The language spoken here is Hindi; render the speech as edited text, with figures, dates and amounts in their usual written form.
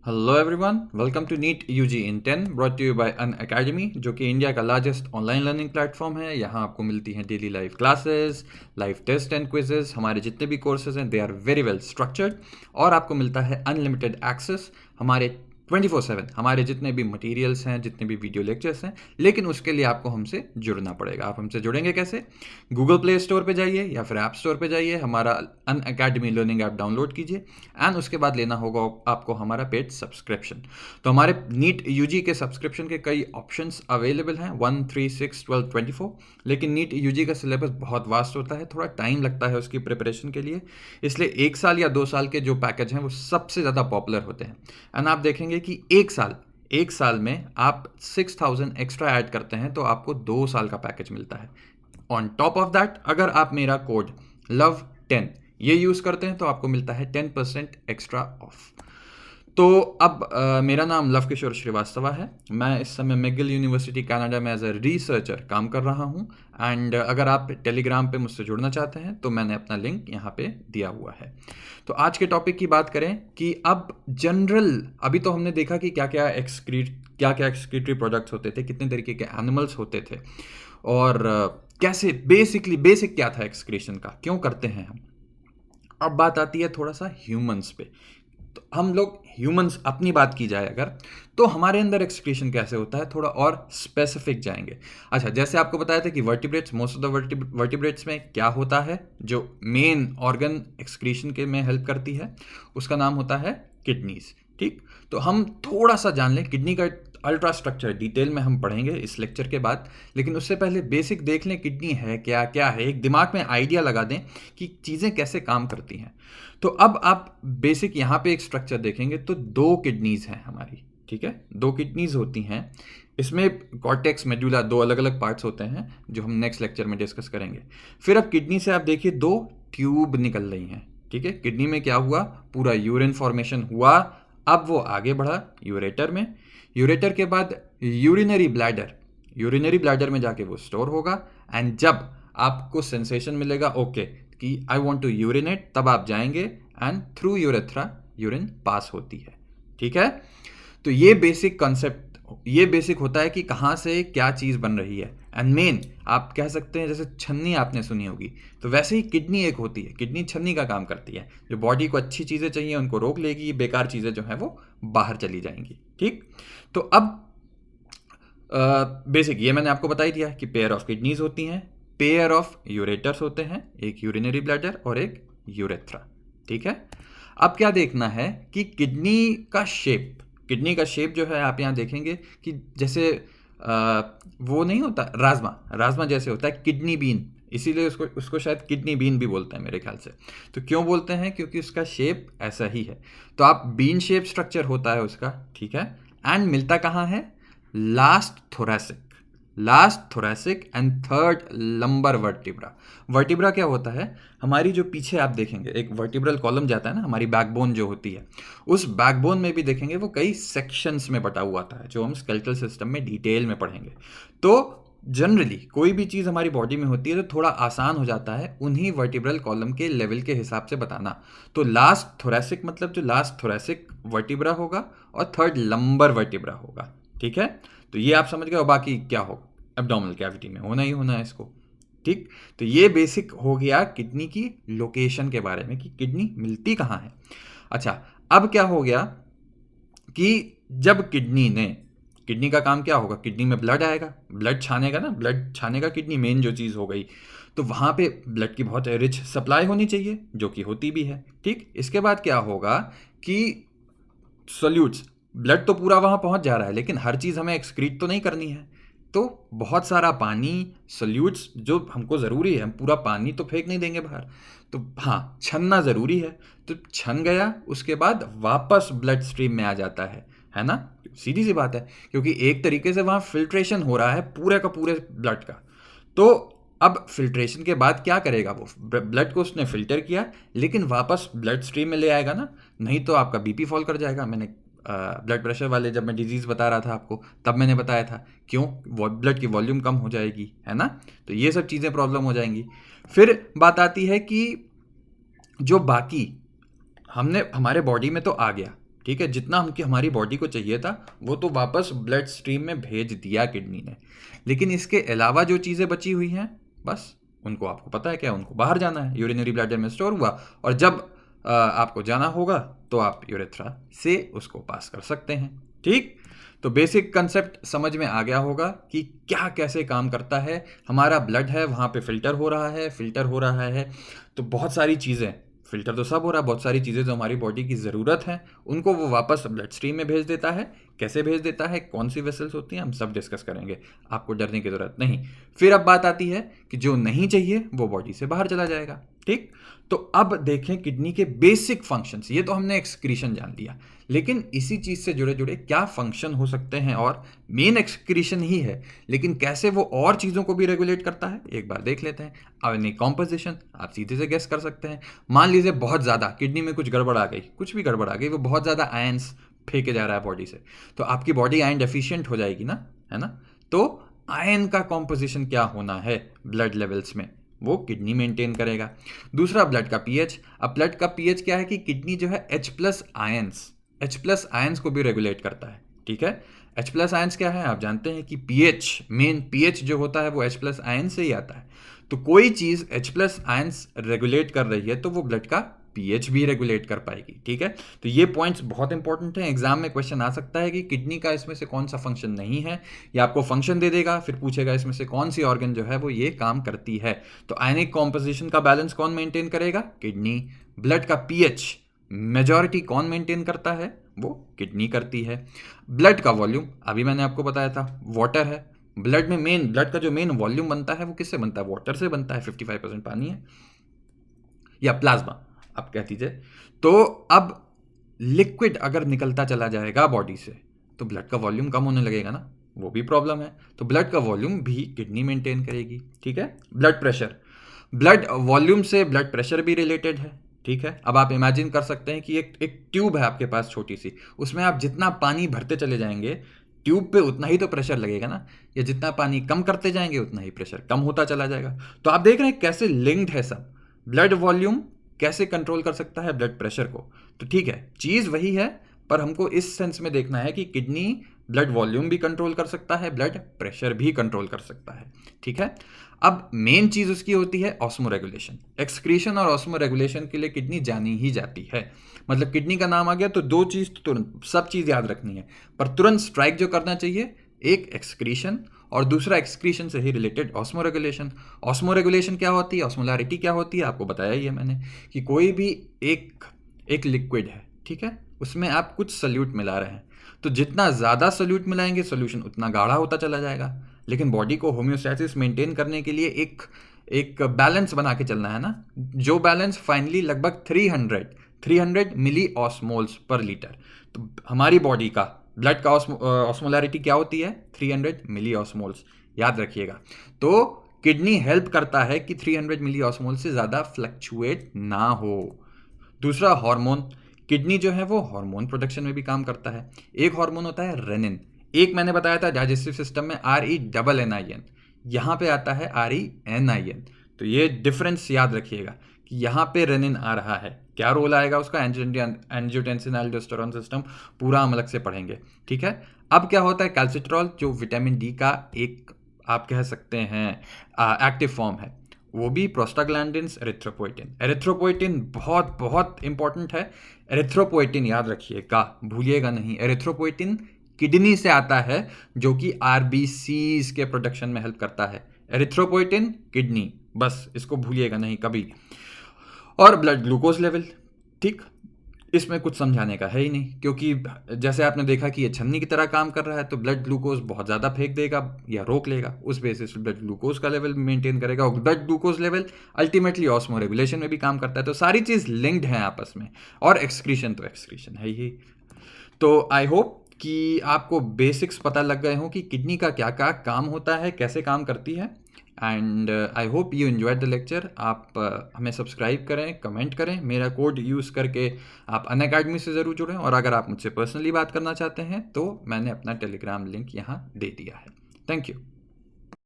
Hello everyone, welcome to NEET UG in 10 brought to you by Unacademy, जो कि इंडिया का लार्जेस्ट ऑनलाइन लर्निंग प्लेटफॉर्म है। यहाँ आपको मिलती हैं daily live classes, live test and quizzes. हमारे जितने भी कोर्सेज हैं they are very well structured, और आपको मिलता है अनलिमिटेड एक्सेस हमारे 24/7 हमारे जितने भी मटेरियल्स हैं, जितने भी वीडियो लेक्चर्स हैं। लेकिन उसके लिए आपको हमसे जुड़ना पड़ेगा। आप हमसे जुड़ेंगे कैसे? गूगल प्ले स्टोर पे जाइए या फिर ऐप स्टोर पे जाइए, हमारा अन अकेडमी लर्निंग ऐप डाउनलोड कीजिए एंड उसके बाद लेना होगा आपको हमारा पेड सब्सक्रिप्शन। तो हमारे नीट यूजी के सब्सक्रिप्शन के कई ऑप्शंस अवेलेबल हैं 1, 3, 6, 12, 24। लेकिन नीट यूजी का सिलेबस बहुत वास्ट होता है, थोड़ा टाइम लगता है उसकी प्रिपरेशन के लिए। इसलिए 1 साल या 2 साल के जो पैकेज हैं वो सबसे ज़्यादा पॉपुलर होते हैं। एंड आप देखेंगे कि एक साल में आप 6000 एक्स्ट्रा ऐड करते हैं तो आपको 2 साल का पैकेज मिलता है। ऑन टॉप ऑफ दैट, अगर आप मेरा कोड LOVE10 ये यूज़ करते हैं तो आपको मिलता है 10% एक्स्ट्रा ऑफ। तो अब मेरा नाम लव किशोर श्रीवास्तव है। मैं इस समय मैगिल यूनिवर्सिटी कनाडा में एज अ रिसर्चर काम कर रहा हूँ। एंड अगर आप टेलीग्राम पे मुझसे जुड़ना चाहते हैं तो मैंने अपना लिंक यहाँ पे दिया हुआ है। तो आज के टॉपिक की बात करें कि अब जनरल, अभी तो हमने देखा कि क्या क्या एक्सक्रीटरी प्रोडक्ट्स होते थे, कितने तरीके के एनिमल्स होते थे, और कैसे बेसिक क्या था एक्सक्रीशन का, क्यों करते हैं हम। अब बात आती है थोड़ा सा ह्यूमंस पे। तो हम लोग ह्यूमंस अपनी बात की जाए अगर, तो हमारे अंदर एक्सक्रीशन कैसे होता है, थोड़ा और स्पेसिफिक जाएंगे। अच्छा, जैसे आपको बताया था कि vertebrates, most of the vertebrates में क्या होता है जो मेन ऑर्गन एक्सक्रीशन के में हेल्प करती है, उसका नाम होता है किडनीज। ठीक, तो हम थोड़ा सा जान लें किडनी का अल्ट्रा स्ट्रक्चर, डिटेल में हम पढ़ेंगे इस लेक्चर के बाद। लेकिन उससे पहले बेसिक देख लें किडनी है क्या, क्या है, एक दिमाग में आइडिया लगा दें कि चीज़ें कैसे काम करती हैं। तो अब आप बेसिक यहाँ पे एक स्ट्रक्चर देखेंगे तो 2 किडनीज हैं हमारी। ठीक है, 2 किडनीज होती हैं। इसमें कॉर्टेक्स, मेडुला, 2 अलग अलग पार्ट्स होते हैं जो हम नेक्स्ट लेक्चर में डिस्कस करेंगे। फिर अब किडनी से आप देखिए 2 ट्यूब निकल रही हैं। ठीक है, किडनी में क्या हुआ, पूरा यूरिन फॉर्मेशन हुआ। अब वो आगे बढ़ा यूरेटर में, यूरेटर के बाद यूरिनरी ब्लैडर में जाके वो स्टोर होगा। एंड जब आपको सेंसेशन मिलेगा ओके कि आई वॉन्ट टू यूरिनेट, तब आप जाएंगे and through urethra urine pass होती है। ठीक है, तो ये बेसिक कॉन्सेप्ट, ये बेसिक होता है कि कहाँ से क्या चीज़ बन रही है। एंड मेन आप कह सकते हैं जैसे छन्नी आपने सुनी होगी, तो वैसे ही किडनी एक होती है। किडनी छन्नी का काम करती है, जो बॉडी को अच्छी चीज़ें चाहिए उनको रोक लेगी, बेकार चीज़ें जो हैं वो बाहर चली जाएंगी। ठीक, तो अब बेसिक ये मैंने आपको बता ही दिया कि पेयर ऑफ किडनीज होती हैं, पेयर ऑफ यूरेटर्स होते हैं, एक यूरिनरी ब्लैडर और एक यूरेथ्रा। ठीक है, अब क्या देखना है कि किडनी का शेप जो है, आप यहाँ देखेंगे कि जैसे वो नहीं होता राजमा जैसे होता है किडनी बीन, इसीलिए उसको शायद किडनी बीन भी बोलते हैं मेरे ख्याल से। तो क्यों बोलते हैं? क्योंकि उसका शेप ऐसा ही है। तो आप बीन शेप स्ट्रक्चर होता है उसका। ठीक है, एंड मिलता कहाँ है? Last thoracic and third lumbar vertebra. Vertebra क्या होता है? हमारी जो पीछे आप देखेंगे एक वर्टिब्रल कॉलम जाता है ना, हमारी बैकबोन जो होती है, उस बैकबोन में भी देखेंगे वो कई सेक्शंस में बटा हुआ आता है, जो हम स्केलेटल सिस्टम में डिटेल में पढ़ेंगे। तो जनरली कोई भी चीज़ हमारी बॉडी में होती है तो थोड़ा आसान हो जाता है उन्हीं वर्टिब्रल कॉलम के लेवल के हिसाब से बताना। तो लास्ट थोरैसिक मतलब जो लास्ट थोरैसिक वर्टिब्रा होगा और थर्ड लंबर वर्टिब्रा होगा। ठीक है, तो ये आप समझ गए। और बाकी क्या हो, एब्डोमिनल कैविटी में होना ही होना है इसको। ठीक, तो ये बेसिक हो गया किडनी की लोकेशन के बारे में कि किडनी मिलती कहाँ है। अच्छा, अब क्या हो गया कि जब किडनी का काम क्या होगा, किडनी में ब्लड आएगा, ब्लड छानेगा ना, ब्लड छानेगा किडनी, मेन जो चीज़ हो गई। तो वहाँ पे ब्लड की बहुत रिच सप्लाई होनी चाहिए, जो कि होती भी है। ठीक, इसके बाद क्या होगा कि सोल्यूट्स, ब्लड तो पूरा वहाँ पहुँच जा रहा है, लेकिन हर चीज़ हमें एक्सक्रीट तो नहीं करनी है। तो बहुत सारा पानी, सोल्यूट्स जो हमको ज़रूरी है, हम पूरा पानी तो फेंक नहीं देंगे बाहर। तो हाँ, छनना ज़रूरी है। तो छन गया, उसके बाद वापस ब्लड स्ट्रीम में आ जाता है ना। सीधी सी बात है, क्योंकि एक तरीके से वहाँ फिल्ट्रेशन हो रहा है पूरे का पूरे ब्लड का। तो अब फिल्ट्रेशन के बाद क्या करेगा, वो ब्लड को उसने फिल्टर किया, लेकिन वापस ब्लड स्ट्रीम में ले आएगा ना, नहीं तो आपका बीपी फॉल कर जाएगा। मैंने ब्लड प्रेशर वाले जब मैं डिजीज़ बता रहा था आपको, तब मैंने बताया था क्यों, ब्लड की वॉल्यूम कम हो जाएगी, है ना। तो ये सब चीज़ें प्रॉब्लम हो जाएंगी। फिर बात आती है कि जो बाकी हमने हमारे बॉडी में तो आ गया, ठीक है, जितना हमारी बॉडी को चाहिए था वो तो वापस ब्लड स्ट्रीम में भेज दिया किडनी ने, लेकिन इसके अलावा जो चीज़ें बची हुई हैं बस उनको आपको पता है क्या, उनको बाहर जाना है, यूरिनरी ब्लैडर में स्टोर हुआ, और जब आपको जाना होगा तो आप यूरेथ्रा से उसको पास कर सकते हैं। ठीक, तो बेसिक कंसेप्ट समझ में आ गया होगा कि क्या कैसे काम करता है। हमारा ब्लड है वहाँ पे फिल्टर हो रहा है, तो बहुत सारी चीज़ें, फिल्टर तो सब हो रहा है, बहुत सारी चीज़ें जो हमारी बॉडी की ज़रूरत है उनको वो वापस ब्लड स्ट्रीम में भेज देता है। कैसे भेज देता है, कौन सी वेसल्स होती हैं, हम सब डिस्कस करेंगे, आपको डरने की ज़रूरत नहीं। फिर अब बात आती है कि जो नहीं चाहिए वो बॉडी से बाहर चला जाएगा। ठीक, तो अब देखें किडनी के बेसिक फंक्शंस। ये तो हमने एक्सक्रीशन जान लिया, लेकिन इसी चीज़ से जुड़े जुड़े क्या फंक्शन हो सकते हैं, और मेन एक्सक्रीशन ही है, लेकिन कैसे वो और चीज़ों को भी रेगुलेट करता है एक बार देख लेते हैं। आयनिक कॉम्पोजिशन आप सीधे से गेस कर सकते हैं। मान लीजिए बहुत ज़्यादा किडनी में कुछ गड़बड़ आ गई, कुछ भी गड़बड़ आ गई, वो बहुत ज़्यादा आयंस फेंके जा रहा है बॉडी से, तो आपकी बॉडी आयन डेफिशिएंट हो जाएगी ना, है ना। तो आयन का कॉम्पोजिशन क्या होना है ब्लड लेवल्स में, वो किडनी मेंटेन करेगा। दूसरा ब्लड का पीएच। अब ब्लड का पीएच क्या है कि किडनी जो है H+ आयंस को भी रेगुलेट करता है। ठीक है, H+ आयंस क्या है आप जानते हैं कि पीएच, मेन पीएच जो होता है वो H+ आयन से ही आता है। तो कोई चीज़ H+ आयंस रेगुलेट कर रही है तो वो ब्लड का पीएच भी रेगुलेट कर पाएगी। ठीक है, तो ये पॉइंट्स बहुत इंपॉर्टेंट हैं। एग्जाम में क्वेश्चन आ सकता है कि किडनी का इसमें से कौन सा फंक्शन नहीं है, या आपको फंक्शन दे देगा फिर पूछेगा इसमें से कौन सी ऑर्गन जो है वो ये काम करती है। तो आयनिक कॉम्पोजिशन का बैलेंस कौन मेंटेन करेगा, किडनी। ब्लड का पीएच मेजॉरिटी कौन मेंटेन करता है, वो किडनी करती है। ब्लड का वॉल्यूम अभी मैंने आपको बताया था, वाटर है ब्लड में, ब्लड का जो मेन वॉल्यूम बनता है वो किससे बनता है, वाटर से बनता है, 55% पानी है, या प्लाज्मा आप कह दीजिए। तो अब लिक्विड अगर निकलता चला जाएगा बॉडी से तो ब्लड का वॉल्यूम कम होने लगेगा ना, वो भी प्रॉब्लम है। तो ब्लड का वॉल्यूम भी किडनी मेंटेन करेगी। ठीक है, ब्लड प्रेशर, ब्लड वॉल्यूम से ब्लड प्रेशर भी रिलेटेड है। ठीक है, अब आप इमेजिन कर सकते हैं कि एक ट्यूब है आपके पास छोटी सी, उसमें आप जितना पानी भरते चले जाएंगे ट्यूब पे उतना ही तो प्रेशर लगेगा ना, या जितना पानी कम करते जाएंगे उतना ही प्रेशर कम होता चला जाएगा। तो आप देख रहे हैं कैसे लिंक्ड है सब। ब्लड वॉल्यूम कैसे कंट्रोल कर सकता है ब्लड प्रेशर को, तो ठीक है चीज़ वही है, पर हमको इस सेंस में देखना है कि किडनी ब्लड वॉल्यूम भी कंट्रोल कर सकता है, ब्लड प्रेशर भी कंट्रोल कर सकता है। ठीक है, अब मेन चीज़ उसकी होती है ऑस्मो रेगुलेशन। एक्सक्रीशन और ऑस्मो रेगुलेशन के लिए किडनी जानी ही जाती है। मतलब किडनी का नाम आ गया तो दो चीज़ तो तुरंत सब चीज़ याद रखनी है, पर तुरंत स्ट्राइक जो करना चाहिए, एक एक्सक्रीशन और दूसरा एक्सक्रीशन से ही related osmoregulation. Osmoregulation क्या होती है, ऑस्मोलैरिटी क्या होती है, आपको बताया ही है मैंने कि कोई भी एक लिक्विड है, ठीक है, उसमें आप कुछ सल्यूट मिला रहे हैं, तो जितना ज़्यादा सल्यूट मिलाएंगे सोल्यूशन उतना गाढ़ा होता चला जाएगा। लेकिन बॉडी को होम्योस्टैसिस मेंटेन करने के लिए एक बैलेंस बना के चलना है ना, जो बैलेंस फाइनली लगभग 300 मिली ऑस्मोल्स पर लीटर। तो हमारी बॉडी का ब्लड का ऑस्मोलैरिटी क्या होती है, 300 मिली ऑस्मोल्स, याद रखिएगा। तो किडनी हेल्प करता है कि 300 मिली ऑस्मोल से ज़्यादा फ्लक्चुएट ना हो। दूसरा हार्मोन, किडनी जो है वो हार्मोन प्रोडक्शन में भी काम करता है। एक हार्मोन होता है रेनिन, एक मैंने बताया था डाइजेस्टिव सिस्टम में RENNIN, यहाँ पे आता है RENIN। तो ये डिफरेंस याद रखिएगा कि यहाँ पे रेनिन आ रहा है, क्या रोल आएगा उसका, एंजियोटेंसिन एल्डोस्टेरोन सिस्टम, पूरा हम अलग से पढ़ेंगे। ठीक है, अब क्या होता है कैल्सिट्रॉल, जो विटामिन डी का एक आप कह सकते हैं एक्टिव फॉर्म है, वो भी प्रोस्टाग्लैंडिन्स, एरिथ्रोपोइटिन बहुत बहुत इंपॉर्टेंट है। एरिथ्रोपोइटिन याद रखिएगा, भूलिएगा नहीं, एरिथ्रोपोइटिन किडनी से आता है जो कि RBCs के प्रोडक्शन में हेल्प करता है। एरिथ्रोपोइटिन किडनी, बस इसको भूलिएगा नहीं कभी। और ब्लड ग्लूकोज लेवल, ठीक, इसमें कुछ समझाने का है ही नहीं, क्योंकि जैसे आपने देखा कि ये छन्नी की तरह काम कर रहा है, तो ब्लड ग्लूकोज बहुत ज़्यादा फेंक देगा या रोक लेगा, उस बेसिस पे ब्लड ग्लूकोज का लेवल मेंटेन करेगा। और blood glucose level ultimately osmo regulation में भी काम करता है। तो सारी चीज़ लिंक्ड है आपस में, और एक्सक्रीशन तो एक्सक्रीशन है ही। तो आई होप कि आपको बेसिक्स पता लग गए हों कि किडनी का क्या क्या काम होता है, कैसे काम करती है। And I hope you enjoyed the lecture. आप हमें सब्सक्राइब करें, कमेंट करें, मेरा कोड यूज़ करके आप अनअकैडमी से ज़रूर जुड़ें। और अगर आप मुझसे पर्सनली बात करना चाहते हैं तो मैंने अपना टेलीग्राम लिंक यहाँ दे दिया है। Thank you.